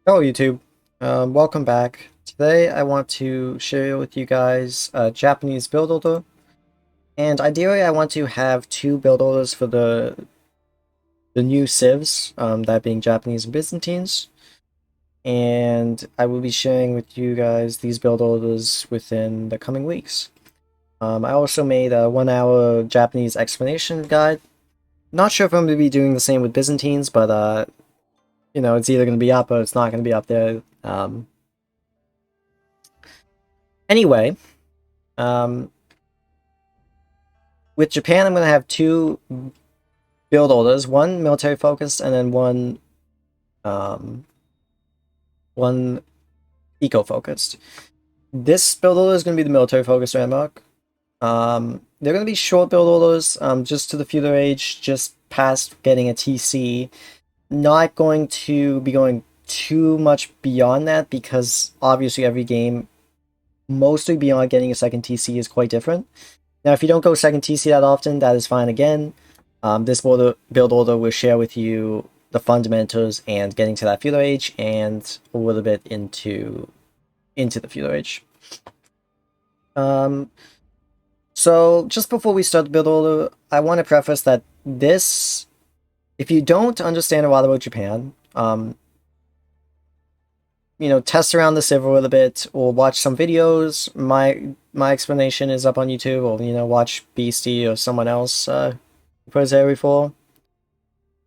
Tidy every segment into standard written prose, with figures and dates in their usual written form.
Hello YouTube, welcome back. Today I want to share with you guys a Japanese build order, and ideally I want to have two build orders for the new civs, that being Japanese and Byzantines, and I will be sharing with you guys these build orders within the coming weeks. I also made a 1 hour Japanese explanation guide. Not sure if I'm going to be doing the same with Byzantines, but it's either going to be up or it's not going to be up there. Anyway, um, with Japan, I'm going to have two build orders, one military focused and then um, one eco focused. This build order is going to be the military focused landmark. They're going to be short build orders, just to the feudal age, just past getting a TC. Not going to be going too much beyond that because obviously every game, mostly beyond getting a second TC, is quite different. Now, if you don't go second TC that often, that is fine again. This build order will share with you the fundamentals and getting to that feudal age and a little bit into the feudal age. So just before we start the build order, I want to preface that this, if you don't understand a lot about Japan, test around the civ a little bit or watch some videos. My explanation is up on YouTube, or watch Beastie or someone else who plays there before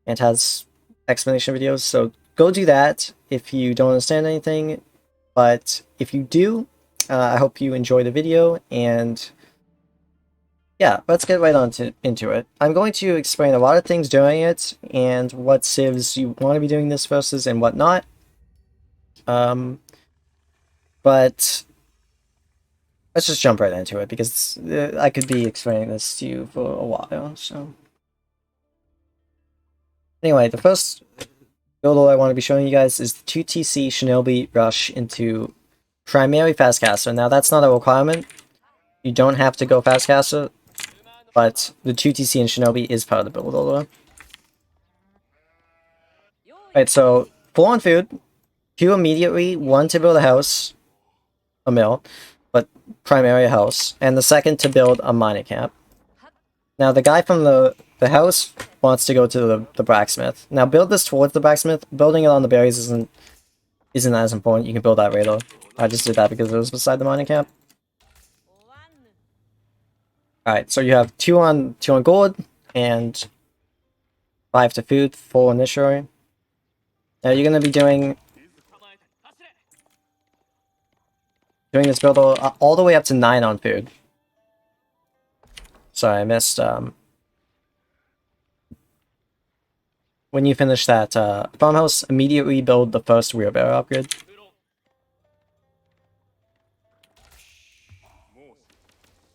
and has explanation videos. So go do that if you don't understand anything. But if you do, I hope you enjoy the video, and yeah, let's get right into it. I'm going to explain a lot of things during it and what civs you want to be doing this versus and what not. But let's just jump right into it because I could be explaining this to you for a while. So anyway, the first build I want to be showing you guys is the 2TC Shinobi Rush into primary fastcaster. Now that's not a requirement. You don't have to go fastcaster, but the 2TC and Shinobi is part of the build order. Alright, so 4 on food, 2 immediately, 1 to build a house, a mill, but primary house, and the second to build a mining camp. Now the guy from the house wants to go to the blacksmith. Now build this towards the blacksmith. Building it on the berries isn't as important. You can build that later. I just did that because it was beside the mining camp. Alright, so you have 2 on gold and 5 to food, 4 initially. Now you're gonna be doing this build all the way up to 9 on food. Sorry, I missed, when you finish that farmhouse, immediately build the first wheelbarrow upgrade.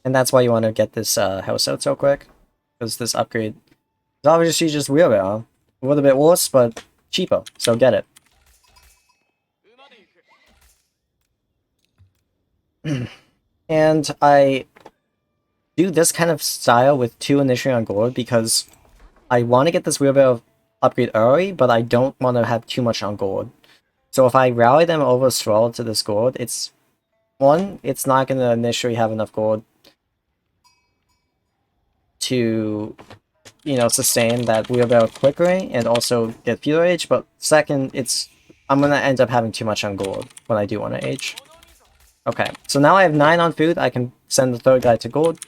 And that's why you want to get this house out so quick, because this upgrade is obviously just wheelbarrow. A little bit worse, but cheaper, so get it. And I do this kind of style with 2 initially on gold because I want to get this wheelbarrow upgrade early, but I don't want to have too much on gold. So if I rally them over Stroll to this gold, it's not going to initially have enough gold to, sustain that wheelbarrow quickly and also get feudal age, but second, I'm going to end up having too much on gold when I do want to age. Okay, so now I have 9 on food. I can send the third guy to gold.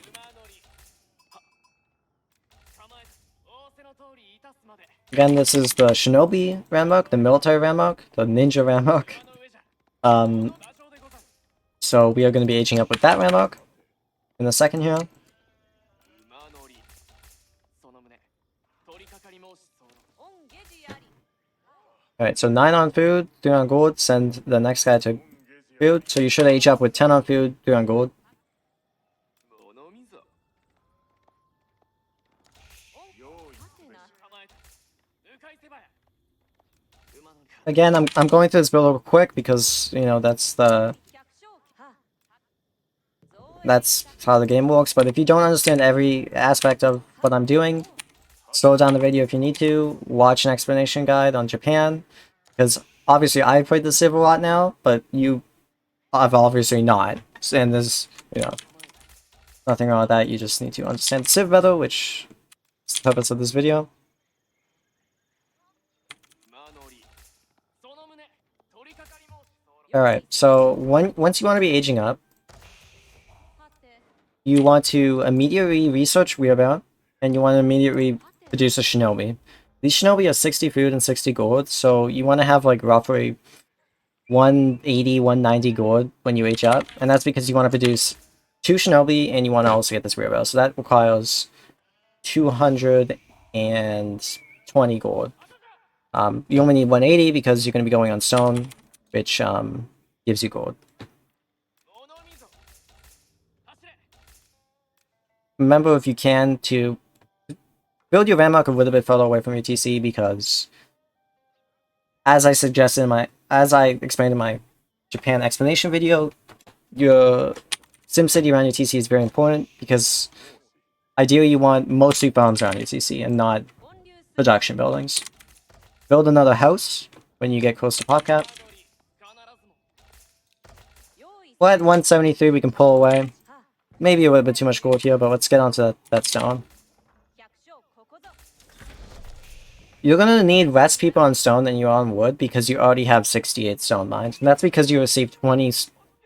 Again, this is the Shinobi Ramok, the military Ramok, the ninja Ramok. So we are going to be aging up with that Ramok in a second here. Alright, so 9 on food, 3 on gold, send the next guy to food. So you should age up with 10 on food, 3 on gold. Again, I'm going through this build real quick because, that's how the game works. But if you don't understand every aspect of what I'm doing, slow down the video if you need to. Watch an explanation guide on Japan, because obviously I played the Civ a lot now, but you have obviously not. And there's, you know, nothing wrong with that. You just need to understand the Civ better, which is the purpose of this video. Alright, so once you want to be aging up, you want to immediately research Weirbout, and you want to immediately produce a Shinobi. These Shinobi are 60 food and 60 gold, so you want to have like roughly 180, 190 gold when you age up, and that's because you want to produce 2 Shinobi and you want to also get this Weirbout, so that requires 220 gold. You only need 180 because you're going to be going on stone, which gives you gold. Remember, if you can, to build your landmark a little bit further away from your TC, because as I explained in my Japan explanation video, your SimCity around your TC is very important, because ideally you want mostly farms around your TC and not production buildings. Build another house when you get close to pop cap. Well, at 173 we can pull away. Maybe a little bit too much gold here, but let's get onto that stone. You're gonna need less people on stone than you are on wood because you already have 68 stone mined. And that's because you received 20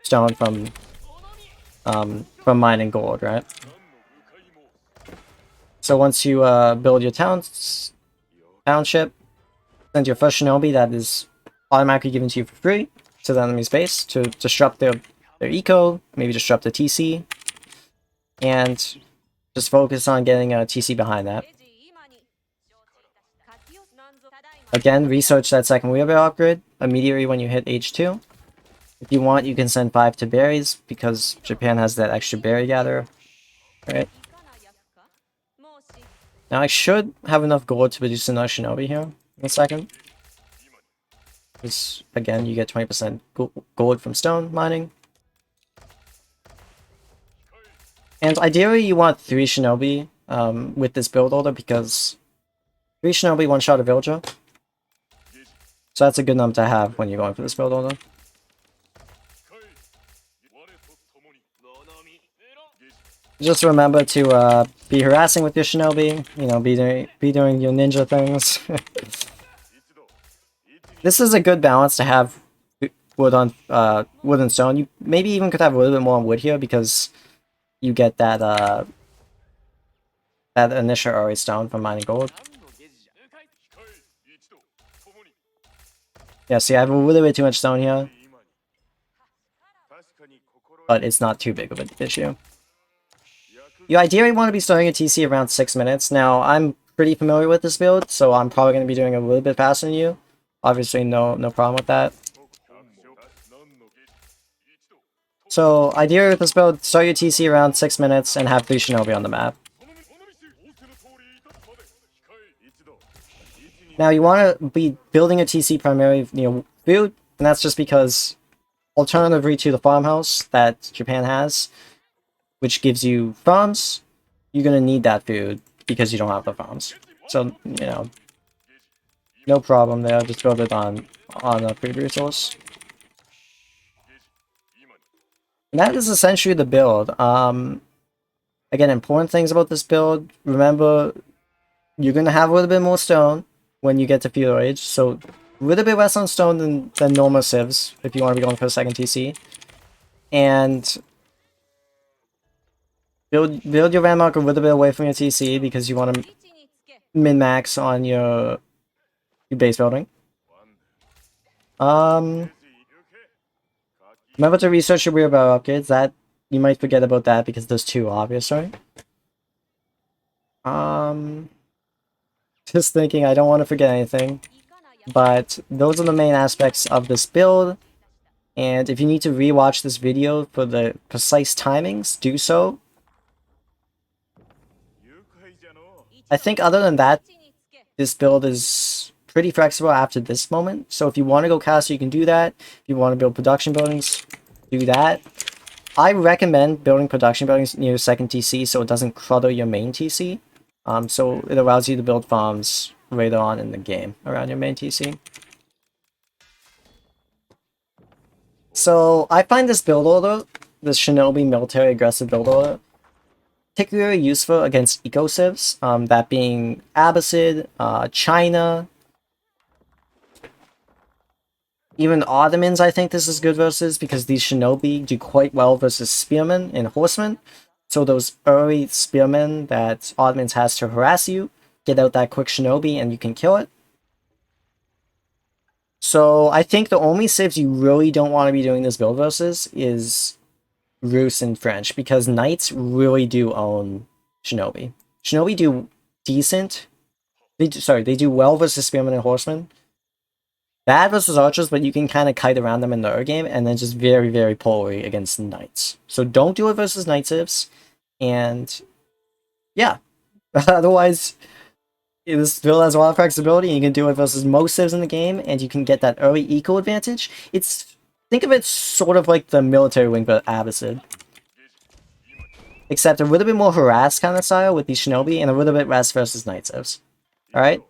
stone from mining gold, right? So once you build your township, send your first Shinobi that is automatically given to you for free to the enemy's base to disrupt their eco, maybe disrupt the TC, and just focus on getting a TC behind that. Again, research that second wheelbarrow upgrade immediately when you hit age 2. If you want, you can send 5 to berries, because Japan has that extra berry gatherer. Right. Now I should have enough gold to produce another Shinobi here in a second. Because, again, you get 20% gold from stone mining. And ideally you want 3 Shinobi with this build order, because 3 Shinobi one-shot a villager. So that's a good number to have when you're going for this build order. Just remember to be harassing with your Shinobi, you know, be doing your ninja things. This is a good balance to have wood and stone. You maybe even could have a little bit more on wood here, because you get that that initial RA stone from mining gold. Yeah, see, I have a little bit too much stone here, but it's not too big of an issue. You ideally want to be starting a TC around 6 minutes. Now, I'm pretty familiar with this build, so I'm probably going to be doing a little bit faster than you. Obviously, no problem with that. So, ideally with this build, start your TC around 6 minutes and have 3 Shinobi on the map. Now, you want to be building a TC primarily near food, and that's just because alternatively to the farmhouse that Japan has, which gives you farms, you're going to need that food because you don't have the farms. So, you know, no problem there, just build it on a food resource. And that is essentially the build. Again, important things about this build, remember, you're going to have a little bit more stone when you get to feudal age, so a little bit less on stone than normal civs if you want to be going for a second TC. And build your landmark a little bit away from your TC because you want to min-max on your base building. Remember to research your wheelbarrow upgrades. That you might forget about that because there's 2 obvious, right? Just thinking, I don't want to forget anything, but those are the main aspects of this build. And if you need to rewatch this video for the precise timings, do so. I think other than that, this build is pretty flexible after this moment. So if you want to go caster, you can do that. If you want to build production buildings, do that. I recommend building production buildings near your second TC so it doesn't clutter your main TC. So it allows you to build farms later on in the game around your main TC. So I find this build order, this Shinobi military aggressive build order, particularly useful against eco civs, that being Abbasid, China, even Ottomans. I think this is good versus, because these Shinobi do quite well versus spearmen and horsemen. So those early spearmen that Ottomans has to harass you, get out that quick Shinobi and you can kill it. So I think the only civs you really don't want to be doing this build versus is Rus and French, because Knights really do own Shinobi. Shinobi do decent. They do well versus Spearmen and Horsemen. Bad versus Archers, but you can kind of kite around them in the early game, and then just very, very poorly against Knights. So don't do it versus Knight civs, and yeah. Otherwise, this build has a lot of flexibility, and you can do it versus most civs in the game, and you can get that early eco advantage. Think of it sort of like the military wing, but Abbasid. Except a little bit more harass kind of style with the Shinobi, and a little bit less versus Night Civs. Alright?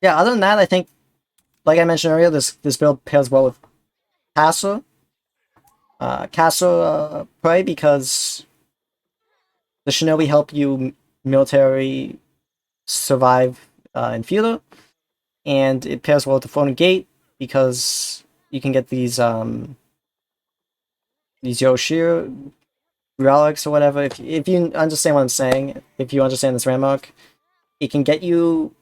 Yeah, other than that, I think, like I mentioned earlier, this build pairs well with Castle. Castle play, because the Shinobi help you military survive in feudal, and it pairs well with the Floating Gate, because you can get these Yoshir relics or whatever. If you understand what I'm saying, if you understand this ramp, it can get you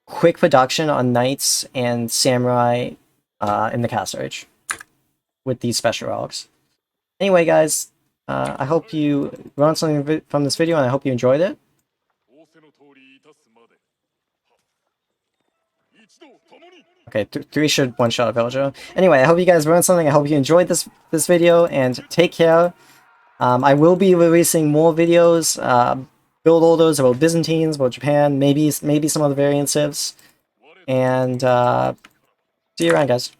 quick production on knights and samurai in the Castle Age with these special relics. Anyway, guys, I hope you learned something from this video, and I hope you enjoyed it. Okay, 3 should one-shot a villager. Anyway, I hope you guys learned something. I hope you enjoyed this video, and take care. I will be releasing more videos, build orders about Byzantines, about Japan, maybe some other variant civs. And see you around, guys.